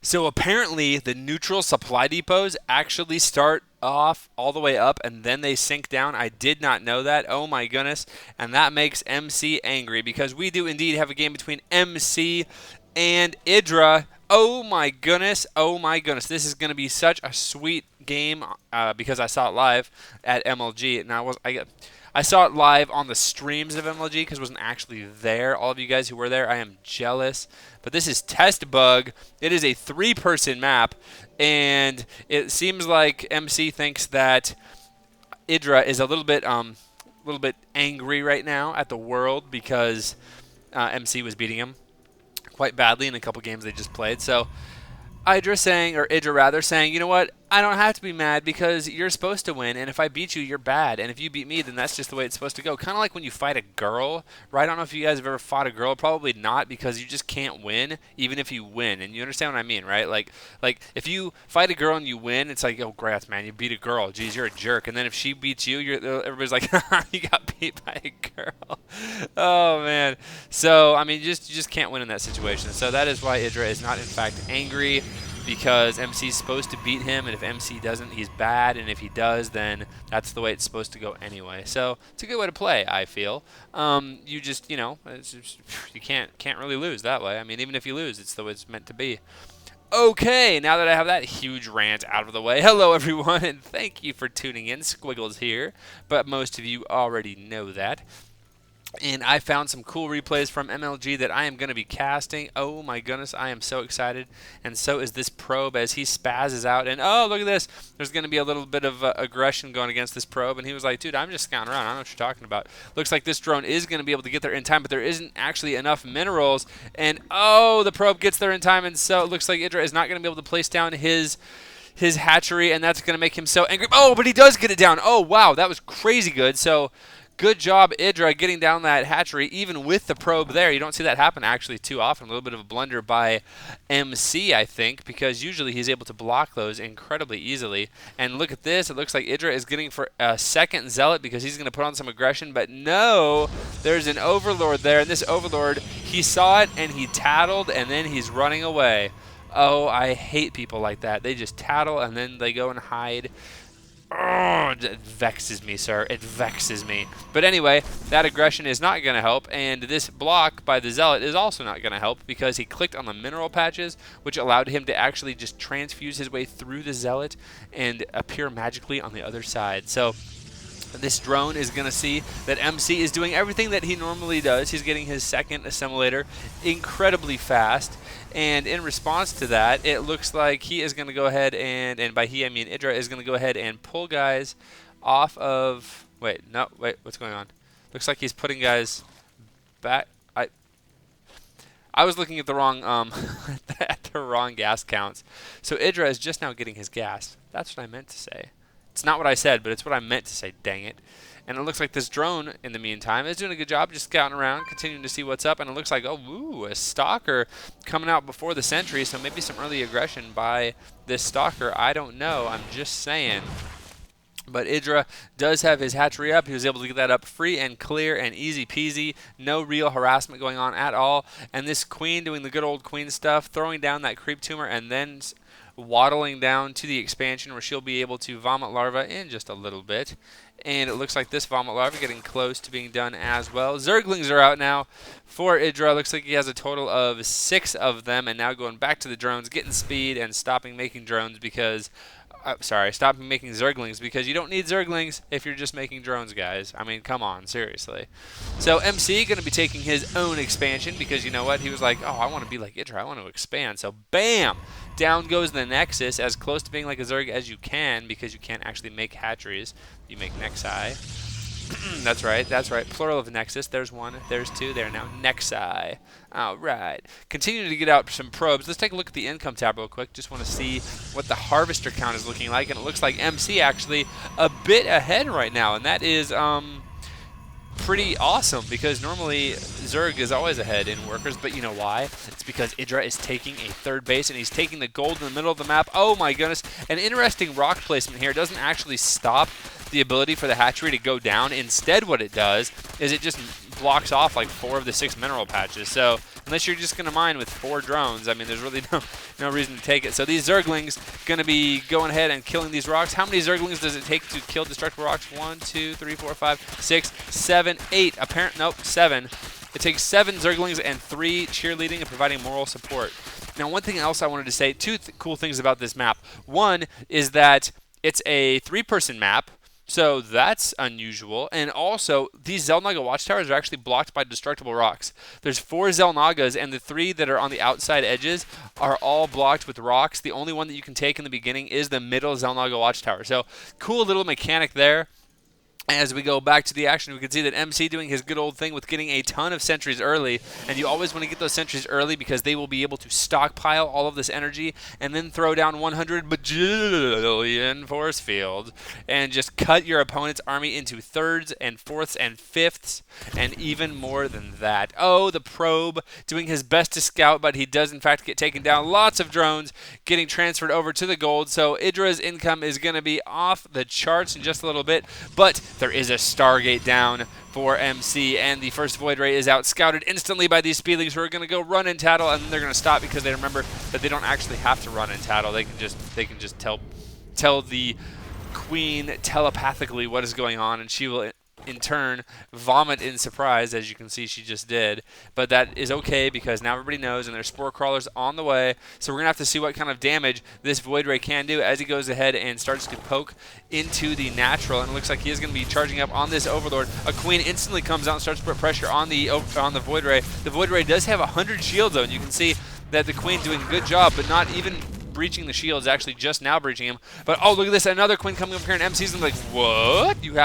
So apparently the neutral supply depots actually start off all the way up and then they sink down. I did not know that. Oh my goodness. And that makes MC angry because we do indeed have a game between MC and IdrA. Oh my goodness. Oh my goodness. This is going to be such a sweet game because I saw it live at MLG. And I saw it live on the streams of MLG because I wasn't actually there. All of you guys who were there, I am jealous. But this is Test Bug. It is a three-person map, and it seems like MC thinks that IdrA is a little bit angry right now at the world because MC was beating him quite badly in a couple games they just played. So IdrA rather saying, you know what? I don't have to be mad because you're supposed to win, and if I beat you, you're bad, and if you beat me, then that's just the way it's supposed to go. Kind of like when you fight a girl, right? I don't know if you guys have ever fought a girl. Probably not, because you just can't win, even if you win. And you understand what I mean, right? Like if you fight a girl and you win, it's like, oh, congrats, man, you beat a girl. Geez, you're a jerk. And then if she beats you, everybody's like, you got beat by a girl. Oh man. So I mean, you just can't win in that situation. So that is why IdrA is not in fact angry, because MC is supposed to beat him, and if MC doesn't, he's bad, and if he does, then that's the way it's supposed to go anyway. So it's a good way to play, I feel. You just, you can't really lose that way. I mean, even if you lose, it's the way it's meant to be. Okay, now that I have that huge rant out of the way, hello everyone, and thank you for tuning in. Squiggles here, but most of you already know that. And I found some cool replays from MLG that I am going to be casting. Oh my goodness, I am so excited. And so is this probe as he spazzes out. And oh, look at this. There's going to be a little bit of aggression going against this probe. And he was like, dude, I'm just scouting around. I don't know what you're talking about. Looks like this drone is going to be able to get there in time, but there isn't actually enough minerals. And oh, the probe gets there in time. And so it looks like IdrA is not going to be able to place down his hatchery, and that's going to make him so angry. Oh, but he does get it down. Oh, wow, that was crazy good. So good job, IdrA, getting down that hatchery, even with the probe there. You don't see that happen actually too often. A little bit of a blunder by MC, I think, because usually he's able to block those incredibly easily. And look at this. It looks like IdrA is getting for a second Zealot because he's going to put on some aggression. But no, there's an Overlord there. And this Overlord, he saw it and he tattled, and then he's running away. Oh, I hate people like that. They just tattle and then they go and hide. Oh, it vexes me, sir. It vexes me. But anyway, that aggression is not going to help, and this block by the Zealot is also not going to help because he clicked on the mineral patches, which allowed him to actually just transfuse his way through the Zealot and appear magically on the other side. So this drone is going to see that MC is doing everything that he normally does. He's getting his second assimilator incredibly fast. And in response to that, it looks like he is going to go ahead and by he I mean IdrA is going to go ahead and pull guys off of, wait, what's going on? Looks like he's putting guys back. I was looking at the wrong at the wrong gas counts. So IdrA is just now getting his gas. That's what I meant to say. It's not what I said, but it's what I meant to say, dang it. And it looks like this drone, in the meantime, is doing a good job just scouting around, continuing to see what's up. And it looks like, oh, ooh, a Stalker coming out before the sentry, so maybe some early aggression by this Stalker. I don't know. I'm just saying. But IdrA does have his hatchery up. He was able to get that up free and clear and easy peasy. No real harassment going on at all. And this queen doing the good old queen stuff, throwing down that creep tumor and then waddling down to the expansion where she'll be able to vomit larva in just a little bit. And it looks like this vomit larva getting close to being done as well. Zerglings are out now for IdrA. Looks like he has a total of 6 of them, and now going back to the drones, getting speed and stopping making drones because stopping making Zerglings because you don't need Zerglings if you're just making drones, guys. I mean, come on, seriously. So MC going to be taking his own expansion because you know what? He was like, oh, I want to be like IdrA. I want to expand. So bam! Down goes the Nexus, as close to being like a Zerg as you can because you can't actually make hatcheries. You make Nexi. That's right. Plural of Nexus. There's 1, there's 2, there now. Nexi. All right. Continuing to get out some probes. Let's take a look at the income tab real quick. Just want to see what the harvester count is looking like. And it looks like MC actually a bit ahead right now. And that is pretty awesome because normally Zerg is always ahead in workers, but you know why? It's because IdrA is taking a third base and he's taking the gold in the middle of the map. Oh my goodness. An interesting rock placement here. It doesn't actually stop the ability for the hatchery to go down. Instead, what it does is it just blocks off like 4 of the 6 mineral patches. So unless you're just going to mine with 4 drones, I mean, there's really no reason to take it. So these Zerglings going to be going ahead and killing these rocks. How many Zerglings does it take to kill destructible rocks? 1, 2, 3, 4, 5, 6, 7, 8. Nope, 7. It takes 7 Zerglings and 3 cheerleading and providing moral support. Now, one thing else I wanted to say, 2 cool things about this map. One is that it's a 3-person map, so that's unusual. And also, these Xel'Naga watchtowers are actually blocked by destructible rocks. There's 4 Xel'Nagas, and the 3 that are on the outside edges are all blocked with rocks. The only one that you can take in the beginning is the middle Xel'Naga watchtower. So, cool little mechanic there. As we go back to the action, we can see that MC doing his good old thing with getting a ton of sentries early, and you always want to get those sentries early because they will be able to stockpile all of this energy and then throw down 100 bajillion force fields and just cut your opponent's army into thirds and fourths and fifths and even more than that. Oh, the probe doing his best to scout, but he does in fact get taken down. Lots of drones getting transferred over to the gold, so IdrA's income is going to be off the charts in just a little bit, but there is a Stargate down for MC, and the first Void Ray is out scouted instantly by these Speedlings who are going to go run and tattle, and then they're going to stop because they remember that they don't actually have to run and tattle. They can just tell the Queen telepathically what is going on, and she will in turn vomit in surprise, as you can see she just did. But that is okay because now everybody knows, and there's spore crawlers on the way. So we're going to have to see what kind of damage this Void Ray can do as he goes ahead and starts to poke into the natural. And it looks like he is going to be charging up on this Overlord. A Queen instantly comes out and starts to put pressure on the Void Ray. The Void Ray does have 100 shields though, and you can see that the Queen doing a good job, but not even breaching the shields, actually just now breaching him. But oh, look at this, another Queen coming over here, and MC's gonna be like, what? You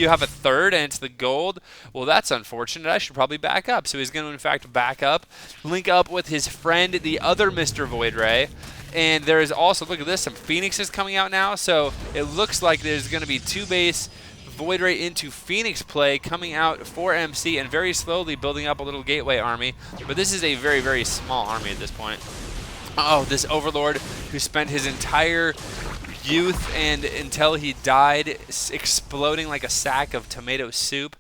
have a third and it's the gold? Well, that's unfortunate. I should probably back up. So he's going to, in fact, back up, link up with his friend, the other Mr. Void Ray. And there is also, look at this, some Phoenixes coming out now. So it looks like there's going to be 2 base Void Ray into Phoenix play coming out for MC and very slowly building up a little gateway army. But this is a very, very small army at this point. Oh, this Overlord who spent his entire youth and until he died exploding like a sack of tomato soup.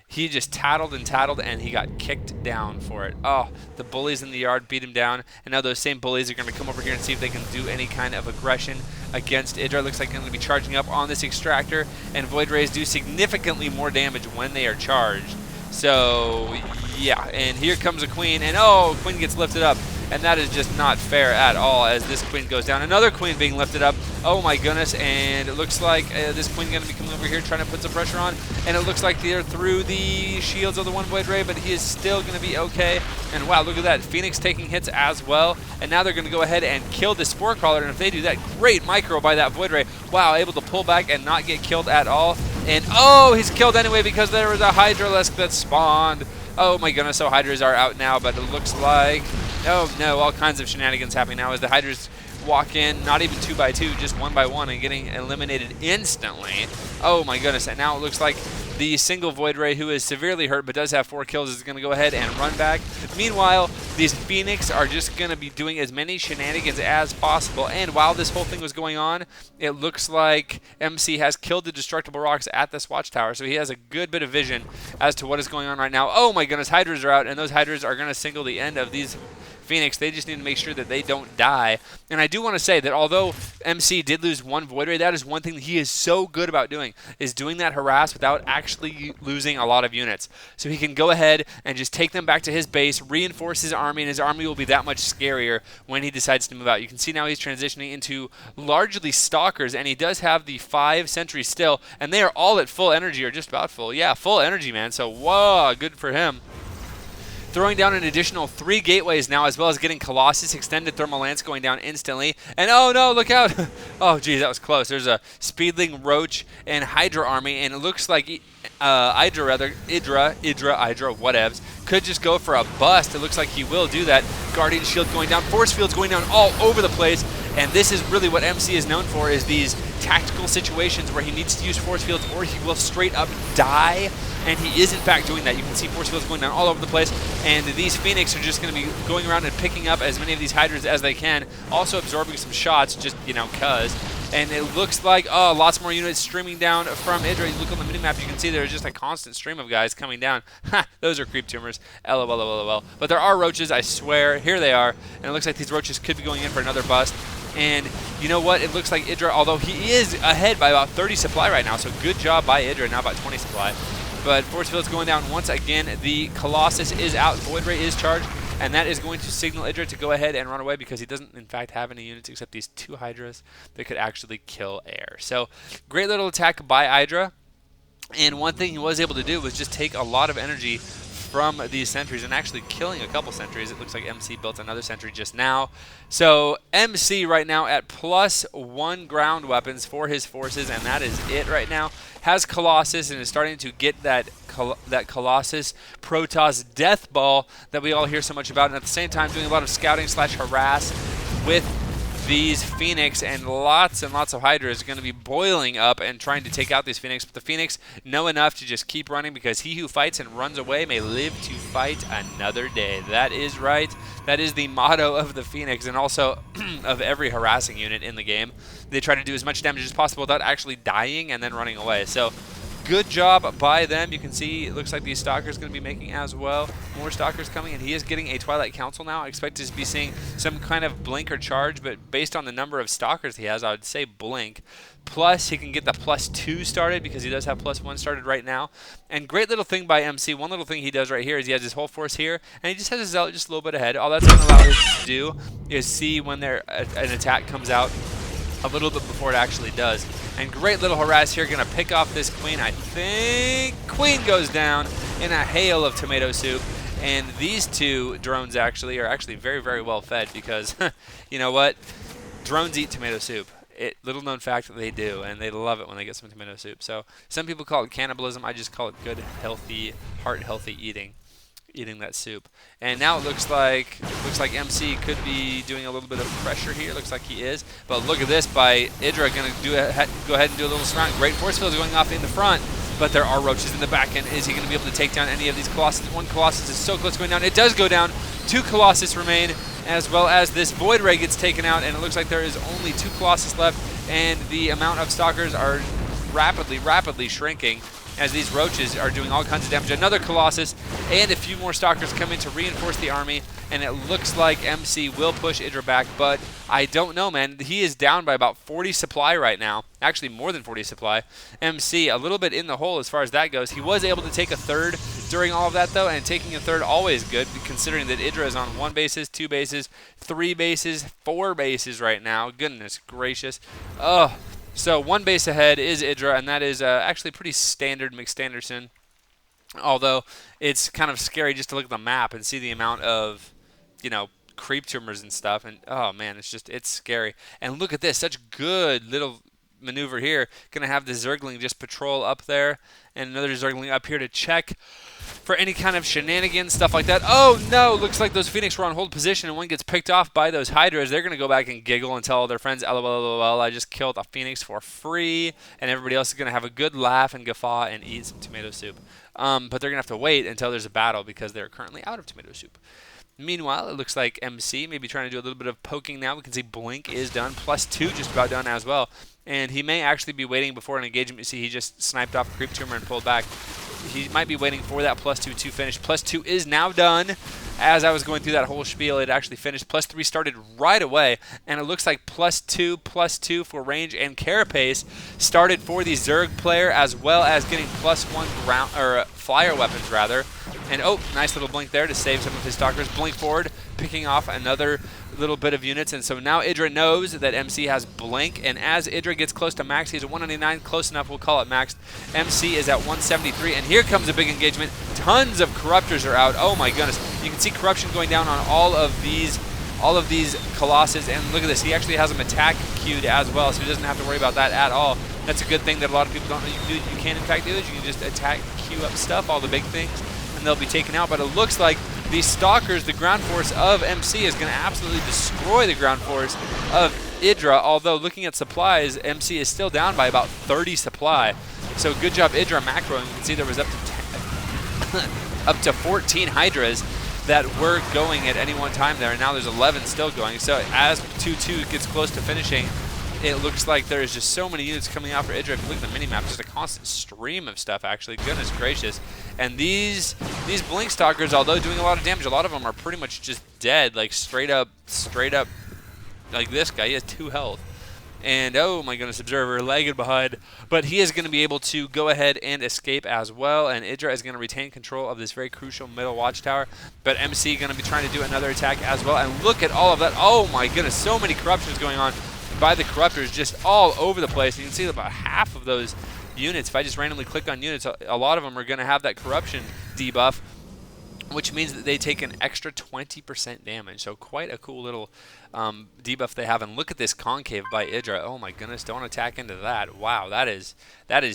He just tattled and tattled, and he got kicked down for it. Oh, the bullies in the yard beat him down, and now those same bullies are going to come over here and see if they can do any kind of aggression against IdrA. Looks like they're going to be charging up on this extractor, and Void Rays do significantly more damage when they are charged. So, yeah, and here comes a Queen, and oh, Queen gets lifted up. And that is just not fair at all as this Queen goes down. Another Queen being lifted up. Oh my goodness, and it looks like this Queen going to be coming over here trying to put some pressure on. And it looks like they're through the shields of the one Void Ray, but he is still going to be okay. And wow, look at that. Phoenix taking hits as well. And now they're going to go ahead and kill this Spore Crawler. And if they do that, great micro by that Void Ray. Wow, able to pull back and not get killed at all. And oh, he's killed anyway because there was a Hydralisk that spawned. Oh my goodness, so Hydras are out now, but it looks like, oh no, all kinds of shenanigans happening now as the Hydras walk in, not even 2 by 2, just 1 by 1, and getting eliminated instantly. Oh my goodness, and now it looks like the single Void Ray, who is severely hurt but does have 4 kills, is going to go ahead and run back. Meanwhile, these Phoenix are just going to be doing as many shenanigans as possible, and while this whole thing was going on, it looks like MC has killed the destructible rocks at this watchtower, so he has a good bit of vision as to what is going on right now. Oh my goodness, Hydras are out, and those Hydras are going to single the end of these Phoenix. They just need to make sure that they don't die. And I do want to say that although MC did lose 1 Void Ray, that is one thing that he is so good about doing, is doing that harass without actually losing a lot of units. So he can go ahead and just take them back to his base, reinforce his army, and his army will be that much scarier when he decides to move out. You can see now he's transitioning into largely Stalkers, and he does have the 5 sentries still, and they are all at full energy, or just about full. Yeah, full energy, man. So, whoa, good for him. Throwing down an additional 3 gateways now, as well as getting Colossus Extended Thermal Lance going down instantly. And oh no, look out! Oh geez, that was close. There's a Speedling, Roach, and Hydra army, and it looks like IdrA, whatevs, could just go for a bust. It looks like he will do that. Guardian Shield going down, Force Fields going down all over the place, and this is really what MC is known for, is these tactical situations where he needs to use Force Fields or he will straight up die, and he is in fact doing that. You can see Force Fields going down all over the place, and these Phoenix are just going to be going around and picking up as many of these Hydras as they can, also absorbing some shots just, you know, cuz. And it looks like, oh, lots more units streaming down from IdrA. You look on the minimap, you can see there's just a constant stream of guys coming down. Ha, those are creep tumors. LOL. But there are roaches, I swear. Here they are. And it looks like these roaches could be going in for another bust. And you know what? It looks like IdrA, although he is ahead by about 30 supply right now, so good job by IdrA, now about 20 supply. But force field's going down once again. The Colossus is out. Void Ray is charged. And that is going to signal IdrA to go ahead and run away because he doesn't, in fact, have any units except these 2 Hydras that could actually kill air. So, great little attack by IdrA. And one thing he was able to do was just take a lot of energy from these sentries and actually killing a couple sentries. It looks like MC built another sentry just now. So MC right now at +1 ground weapons for his forces, and that is it right now. Has Colossus and is starting to get that Colossus Protoss death ball that we all hear so much about, and at the same time doing a lot of scouting / harass with these Phoenix, and lots of Hydras are going to be boiling up and trying to take out these Phoenix. But the Phoenix know enough to just keep running because he who fights and runs away may live to fight another day. That is right. That is the motto of the Phoenix and also of every harassing unit in the game. They try to do as much damage as possible without actually dying and then running away. So good job by them. You can see it looks like these Stalkers going to be making as well. More Stalkers coming, and he is getting a Twilight Council now. I expect to be seeing some kind of blink or charge, but based on the number of Stalkers he has, I would say blink. Plus, he can get the +2 started because he does have +1 started right now. And great little thing by MC. One little thing he does right here is he has his whole force here, and he just has his Zealot just a little bit ahead. All that's going to allow him to do is see when an attack comes out a little bit before it actually does. And great little harass here, going to pick off this Queen. I think Queen goes down in a hail of tomato soup. And these 2 drones are actually very, very well fed because, you know what? Drones eat tomato soup. Little known fact that they do, and they love it when they get some tomato soup. So some people call it cannibalism. I just call it good, healthy, heart-healthy eating that soup. And now it looks like MC could be doing a little bit of pressure here. Looks like he is. But look at this by IdrA, going to go ahead and do a little surround. Great force field going off in the front, but there are roaches in the back end. Is he going to be able to take down any of these Colossus? One Colossus is so close going down. It does go down. 2 Colossus remain, as well as this Void Ray gets taken out, and it looks like there is only 2 Colossus left, and the amount of Stalkers are rapidly shrinking as these roaches are doing all kinds of damage. Another Colossus and a few more Stalkers come in to reinforce the army, and it looks like MC will push IdrA back, but I don't know, man. He is down by about 40 supply right now. Actually, more than 40 supply. MC a little bit in the hole as far as that goes. He was able to take a third during all of that, though, and taking a third always good, considering that IdrA is on 1 bases, 2 bases, 3 bases, 4 bases right now. Goodness gracious. Oh. So 1 base ahead is IdrA, and that is actually pretty standard McStanderson. Although it's kind of scary just to look at the map and see the amount of, creep tumors and stuff. And oh man, it's scary. And look at this, such good little maneuver here. Gonna have the Zergling just patrol up there, and another Zergling up here to check for any kind of shenanigans, stuff like that. Oh no, looks like those Phoenix were on hold position, and one gets picked off by those Hydras. They're going to go back and giggle and tell all their friends, LOL, I just killed a Phoenix for free, and everybody else is going to have a good laugh and guffaw and eat some tomato soup. But they're going to have to wait until there's a battle because they're currently out of tomato soup. Meanwhile, it looks like MC may be trying to do a little bit of poking now. We can see Blink is done, +2 just about done as well. And he may actually be waiting before an engagement. You see he just sniped off a creep tumor and pulled back. He might be waiting for that +2 to finish. +2 is now done. As I was going through that whole spiel, it actually finished. +3 started right away, and it looks like +2 for range and carapace started for the Zerg player, as well as getting +1 ground or flyer weapons rather. And oh, nice little blink there to save some of his Stalkers. Blink forward, picking off another little bit of units, and so now IdrA knows that MC has blink, and as IdrA gets close to max, he's at 199, close enough, we'll call it maxed. MC is at 173, and here comes a big engagement. Tons of Corruptors are out. Oh my goodness. You can see corruption going down on all of these Colossus, and look at this, he actually has them attack queued as well, so he doesn't have to worry about that at all. That's a good thing that a lot of people don't know you can do. You can in fact do it. You can just attack, queue up stuff, all the big things, and they'll be taken out. But it looks like these Stalkers, the ground force of MC, is going to absolutely destroy the ground force of IdrA, although looking at supplies, MC is still down by about 30 supply. So good job IdrA macroing. You can see there was up to 14 Hydras that were going at any one time there, and now there's 11 still going. So as 2-2 gets close to finishing, it looks like there is just so many units coming out for IdrA. If you look at the mini-map, just a constant stream of stuff, actually. Goodness gracious. And these Blink Stalkers, although doing a lot of damage, a lot of them are pretty much just dead, like straight up, like this guy. He has 2 health. And, oh my goodness, Observer lagging behind. But he is going to be able to go ahead and escape as well. And IdrA is going to retain control of this very crucial middle watchtower. But MC going to be trying to do another attack as well. And look at all of that. Oh my goodness, so many corruptions going on by the corruptors just all over the place. You can see about half of those units, if I just randomly click on units, a lot of them are going to have that corruption debuff, which means that they take an extra 20% damage. So quite a cool little debuff they have. And look at this concave by IdrA. Oh my goodness, don't attack into that. Wow, that is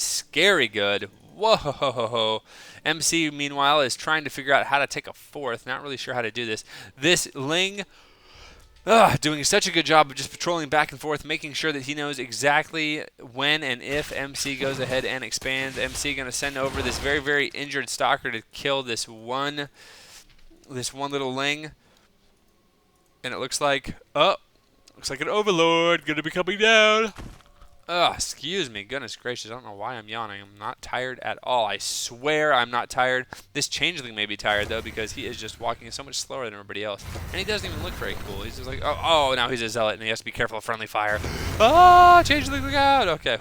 scary good. Whoa. MC, meanwhile, is trying to figure out how to take a 4th. Not really sure how to do this. This Ling, doing such a good job of just patrolling back and forth, making sure that he knows exactly when and if MC goes ahead and expands. MC going to send over this very, very injured stalker to kill this one little Ling. And it looks like, an overlord going to be coming down. Excuse me. Goodness gracious. I don't know why I'm yawning. I'm not tired at all. I swear I'm not tired. This changeling may be tired, though, because he is just walking so much slower than everybody else. And he doesn't even look very cool. He's just like, oh, now he's a zealot, and he has to be careful of friendly fire. Changeling, look out. Okay,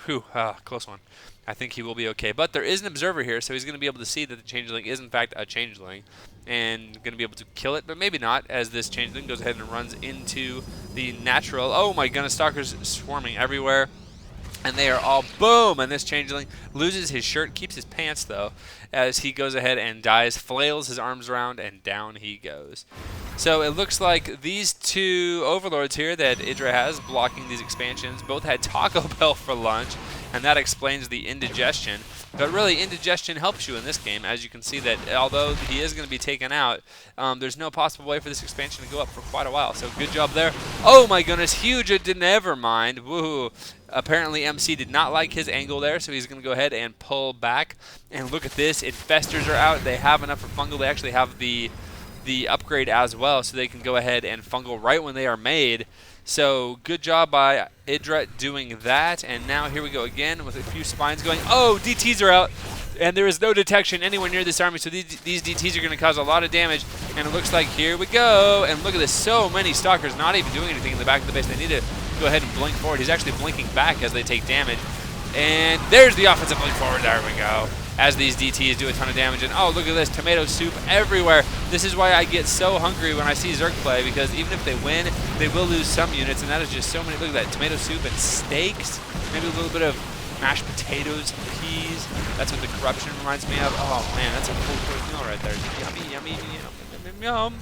close one. I think he will be okay. But there is an observer here, so he's going to be able to see that the changeling is, in fact, a changeling. And going to be able to kill it, but maybe not, as this changeling goes ahead and runs into the natural. Oh, my goodness, stalkers swarming everywhere. And they are all boom, and this changeling loses his shirt, keeps his pants though, as he goes ahead and dies, flails his arms around, and down he goes. So it looks like these 2 overlords here that IdrA has blocking these expansions both had Taco Bell for lunch, and that explains the indigestion. But really, indigestion helps you in this game, as you can see that although he is going to be taken out, there's no possible way for this expansion to go up for quite a while. So good job there. Oh my goodness, huge, never mind. Woohoo. Apparently MC did not like his angle there, so he's going to go ahead and pull back. And look at this, infestors are out. They have enough for fungal. They actually have the upgrade as well, so they can go ahead and fungal right when they are made. So good job by IdrA doing that. And now here we go again with a few spines going. Oh, DTs are out. And there is no detection anywhere near this army, so these DTs are going to cause a lot of damage. And it looks like here we go. And look at this, so many stalkers not even doing anything in the back of the base. They need to go ahead and blink forward. He's actually blinking back as they take damage. And there's the offensive blink forward. There we go. As these DTs do a ton of damage. And oh, look at this, tomato soup everywhere. This is why I get so hungry when I see Zerg play, because even if they win, they will lose some units, and that is just so many. Look at that, tomato soup and steaks. Maybe a little bit of mashed potatoes, peas. That's what the corruption reminds me of. Oh man, that's a full meal right there. Yummy, yummy, yum, yum, yum.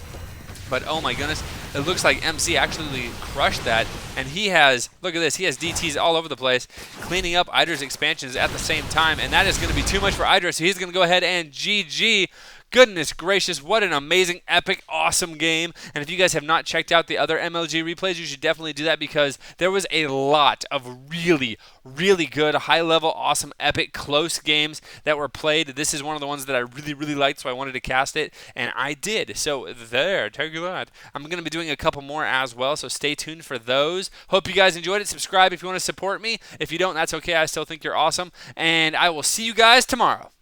But oh my goodness, it looks like MC actually crushed that, and he has, look at this, he has DTs all over the place, cleaning up IdrA's expansions at the same time, and that is going to be too much for IdrA, so he's going to go ahead and GG. Goodness gracious, what an amazing, epic, awesome game. And if you guys have not checked out the other MLG replays, you should definitely do that, because there was a lot of really, really good, high-level, awesome, epic, close games that were played. This is one of the ones that I really, really liked, so I wanted to cast it, and I did. So there, take that. I'm going to be doing a couple more as well, so stay tuned for those. Hope you guys enjoyed it. Subscribe if you want to support me. If you don't, that's okay. I still think you're awesome, and I will see you guys tomorrow.